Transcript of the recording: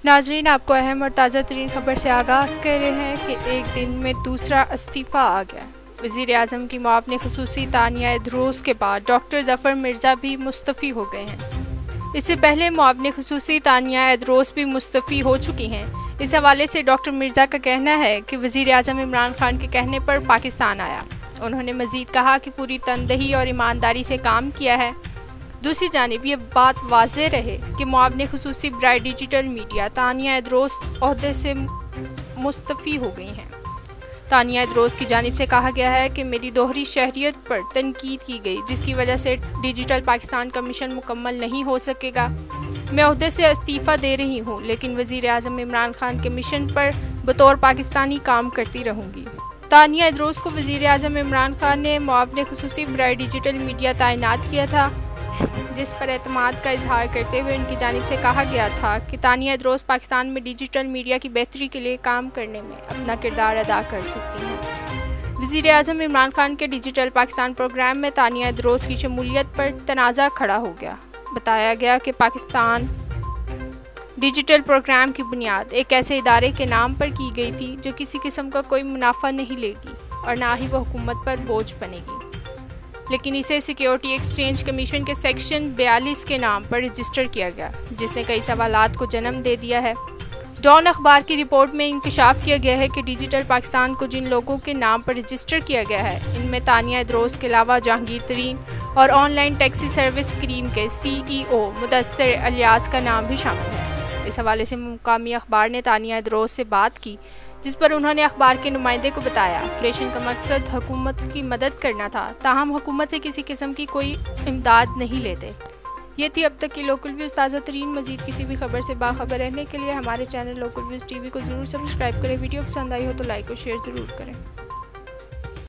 नाजरीन, आपको अहम और ताज़ा तरीन खबर से आगाह कर रहे हैं कि एक दिन में दूसरा इस्तीफ़ा आ गया। वज़ीर आज़म की मुआवने ख़ुसूसी तानिया इदरोस के बाद डॉक्टर ज़फ़र मिर्ज़ा भी मुस्तफ़ी हो गए हैं। इससे पहले मुआवने ख़ुसूसी तानिया इदरोस भी मुस्तफ़ी हो चुकी हैं। इस हवाले से डॉक्टर मिर्ज़ा का कहना है कि वज़ीर आज़म इमरान खान के कहने पर पाकिस्तान आया। उन्होंने मज़ीद कहा कि पूरी तनदही और ईमानदारी से काम किया है। दूसरी जानिब ये बात वाज़ेह रहे कि मुआवने ख़ुसूसी बराए डिजिटल मीडिया तानिया इदरोस ओहदे से मुस्तफ़ी हो गई हैं। तानिया इदरोस की जानिब से कहा गया है कि मेरी दोहरी शहरियत पर तनकीद की गई, जिसकी वजह से डिजिटल पाकिस्तान का मिशन मुकम्मल नहीं हो सकेगा। मैं ओहदे से इस्तीफ़ा दे रही हूँ, लेकिन वज़ीर आज़म इमरान खान के मिशन पर बतौर पाकिस्तानी काम करती रहूँगी। तानिया इदरोस को वज़ीर आज़म इमरान खान ने मुआवने ख़ुसूसी बराए डिजिटल मीडिया तैनात किया था, जिस पर एतमाद का इजहार करते हुए उनकी जानिब से कहा गया था कि तानिया इदरोस पाकिस्तान में डिजिटल मीडिया की बेहतरी के लिए काम करने में अपना किरदार अदा कर सकती हैं। वज़ीर आज़म इमरान खान के डिजिटल पाकिस्तान प्रोग्राम में तानिया इदरोस की शमूलियत पर तनाज़ा खड़ा हो गया। बताया गया कि पाकिस्तान डिजिटल प्रोग्राम की बुनियाद एक ऐसे इदारे के नाम पर की गई थी जो किसी किस्म का कोई मुनाफा नहीं लेगी और ना ही वह हुकूमत पर बोझ बनेगी, लेकिन इसे सिक्योरिटी एक्सचेंज कमीशन के सेक्शन 42 के नाम पर रजिस्टर किया गया, जिसने कई सवालात को जन्म दे दिया है। डॉन अखबार की रिपोर्ट में इंकशाफ किया गया है कि डिजिटल पाकिस्तान को जिन लोगों के नाम पर रजिस्टर किया गया है, इनमें तानिया इदरोस के अलावा जहांगीर तरीन और ऑनलाइन टैक्सी सर्विस क्रीम के CEO मुदस्सिर अलियास का नाम भी शामिल है। इस हवाले से मुकामी अखबार ने तानिया इदरोस से बात की, जिस पर उन्होंने अखबार के नुमाइंदे को बताया ऑपरेशन का मकसद हुकूमत की मदद करना था, ताहम हुकूमत से किसी किस्म की कोई इमदाद नहीं लेते। ये थी अब तक की लोकल व्यूज़ ताज़ा तरीन। मजीद किसी भी खबर से बाखबर रहने के लिए हमारे चैनल लोकल व्यूज़ TV को ज़रूर सब्सक्राइब करें। वीडियो पसंद आई हो तो लाइक और शेयर ज़रूर करें।